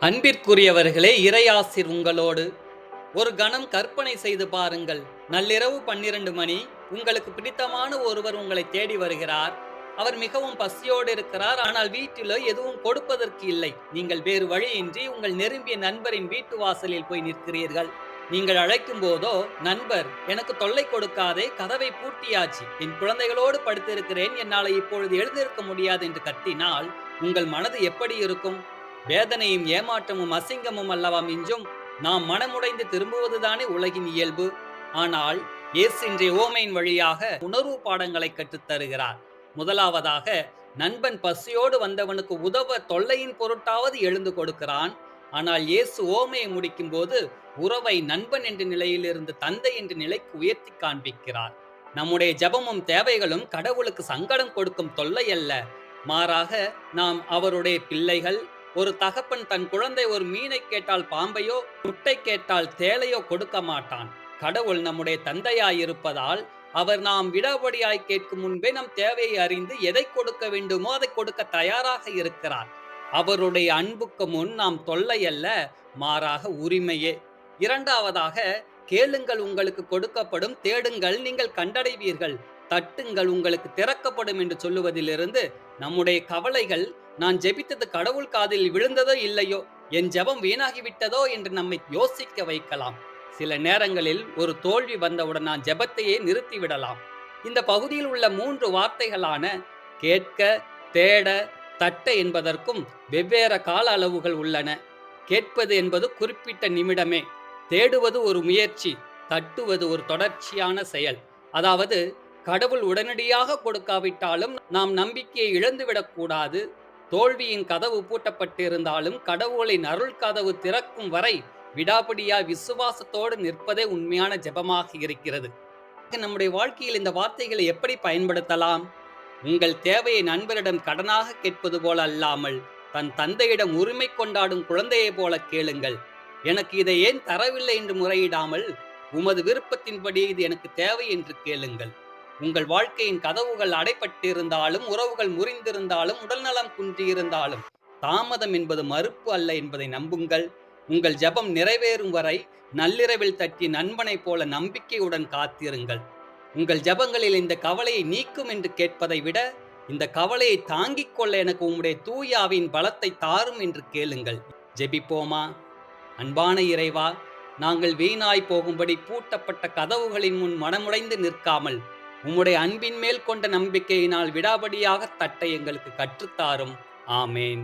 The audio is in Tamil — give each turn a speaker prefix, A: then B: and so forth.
A: அன்பிற்குரியவர்களே, இறையாசிர் உங்களோடு. ஒரு கணம் கற்பனை செய்து பாருங்கள். நள்ளிரவு 12 மணி. உங்களுக்கு பிடித்தமான ஒருவர் உங்களை தேடி வருகிறார். அவர் மிகவும் பசியோடு இருக்கிறார். ஆனால் வீட்டிலோ எதுவும் கொடுப்பதற்கு இல்லை. நீங்கள் வேறு வழியின்றி உங்கள் நெருங்கிய நண்பரின் வீட்டு வாசலில் போய் நிற்கிறீர்கள். நீங்கள் அழைக்கும் போதோ, "நண்பர், எனக்கு தொல்லை கொடுக்காதே, கதவை பூட்டியாச்சு. என் குழந்தைகளோடு படுத்திருக்கிறேன். என்னால் இப்பொழுது எழுந்திருக்க முடியாது" என்று கத்தினால் உங்கள் மனது எப்படி இருக்கும்? வேதனையும் ஏமாற்றமும் அசிங்கமும் அல்லவா மிஞ்சும். நாம் மனமுடைந்து திரும்புவதுதானே உலகின் இயல்பு. ஆனால் இயேசு இன்றைய உவமையின் வழியாக உணர்வு பாடங்களை கற்றுத் தருகிறார். முதலாவதாக, நண்பன் பசியோடு வந்தவனுக்கு உதவ தொல்லையின் பொருட்டாவது எழுந்து கொடுக்கிறான். ஆனால் இயேசு உவமையை முடிக்கும் போது உறவை நண்பன் என்ற நிலையிலிருந்து தந்தை என்ற நிலைக்கு உயர்த்தி காண்பிக்கிறார். நம்முடைய ஜெபமும் தேவைகளும் கடவுளுக்கு சங்கடம் கொடுக்கும் தொல்லை அல்ல. மாறாக, நாம் அவருடைய பிள்ளைகள். ஒரு தகப்பன் தன் குழந்தை ஒரு மீனை கேட்டால் பாம்பையோ, முட்டை கேட்டால் தேளையோ கொடுக்க மாட்டான். கடவுள் நம்முடைய தந்தையாயிருப்பதால் அவர் நாம் விடாபடியாய் கேட்கும் முன்பே நம் தேவையை அறிந்து எதை கொடுக்க வேண்டுமோ அதை கொடுக்க தயாராக இருக்கிறார். அவருடைய அன்புக்கு முன் நாம் தொல்லை அல்ல, மாறாக உரிமையே. இரண்டாவதாக, கேளுங்கள் உங்களுக்கு கொடுக்கப்படும், தேடுங்கள் நீங்கள் கண்டடைவீர்கள், தட்டுங்கள் உங்களுக்கு திறக்கப்படும் என்று சொல்லுவதிலிருந்து நம்முடைய கவலைகள், நான் ஜெபித்தது கடவுள் காதில் விழுந்ததோ இல்லையோ, என் ஜெபம் வீணாகிவிட்டதோ என்று நம்மை யோசிக்க வைக்கலாம். சில நேரங்களில் ஒரு தோல்வி வந்தவுடன் நான் ஜெபத்தையே நிறுத்திவிடலாம். இந்த பகுதியில் உள்ள 3 வார்த்தைகளான கேட்க, தேட, தட்ட என்பதற்கும் வெவ்வேறு கால அளவுகள் உள்ளன. கேட்பது என்பது குறிப்பிட்ட நிமிடமே. தேடுவது ஒரு முயற்சி, தட்டுவது ஒரு தொடர்ச்சியான செயல். அதாவது, கடவுள் உடனடியாக கொடுக்காவிட்டாலும் நாம் நம்பிக்கையை இழந்துவிடக்கூடாது. தோல்வியின் கதவு பூட்டப்பட்டிருந்தாலும் கடவுளின் அருள் கதவு திறக்கும் வரை விடாப்பிடியாய் விசுவாசத்தோடு நிற்பதே உண்மையான ஜெபமாக இருக்கிறது. நம்முடைய வாழ்க்கையில் இந்த வார்த்தைகளை எப்படி பயன்படுத்தலாம்? உங்கள் தேவையை நண்பரிடம் கடனாக கேட்பது போல அல்லாமல், தன் தந்தையிடம் உரிமை கொண்டாடும் குழந்தையைப் போல கேளுங்கள். எனக்கு இதை ஏன் தரவில்லை என்று முறையிடாமல், உமது விருப்பத்தின்படி இது எனக்கு தேவை என்று கேளுங்கள். உங்கள் வாழ்க்கையின் கதவுகள் அடைபட்டிருந்தாலும், உறவுகள் முறிந்திருந்தாலும், உடல்நலம் குன்றியிருந்தாலும், தாமதம் என்பது மறுப்பு அல்ல என்பதை நம்புங்கள். உங்கள் ஜெபம் நிறைவேறும் வரை நள்ளிரவில் தட்டி நண்பனைப் போல நம்பிக்கையுடன் காத்திருங்கள். உங்கள் ஜெபங்களில் இந்த கவலையை நீக்கும் என்று கேட்பதை விட, இந்த கவலையை தாங்கிக் கொள்ள எனக்கு உம்முடைய தூய ஆவியின் பலத்தை தாரும் என்று கேளுங்கள். ஜெபிப்போமா? அன்பான இறைவா, நாங்கள் வீணாய் போகும்படி பூட்டப்பட்ட கதவுகளின் முன் மனமுடைந்து நிற்காமல், உம்முடைய அன்பின் மேல் கொண்ட நம்பிக்கையினால் விடாபடியாக தட்ட எங்களுக்கு கற்றுத்தாரும். ஆமேன்.